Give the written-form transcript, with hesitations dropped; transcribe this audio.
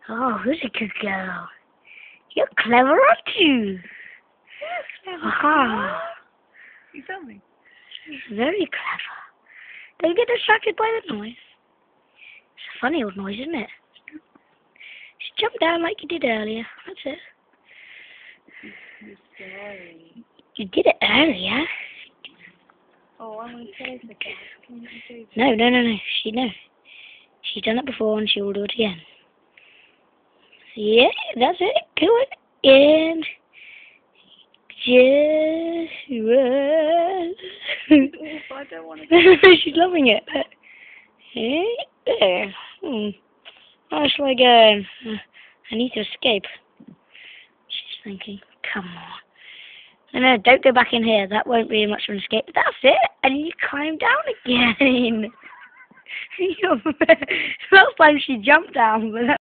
Oh, who's a good girl? You're clever, aren't you? Aha. You tell me. She's very clever. Don't get distracted by the noise. It's a funny old noise, isn't it? Just jump down like you did earlier. That's it. You're scary. You did it earlier. Oh, I'm going to close the gap. Can you do that? No. She's done it before and she will do it again. Yeah, that's it. Go in. Just run. I don't want to. She's loving it. There. How shall I go? I need to escape. She's thinking, come on. No, don't go back in here. That won't be much of an escape. That's it. And you climb down again. Last time she jumped down, but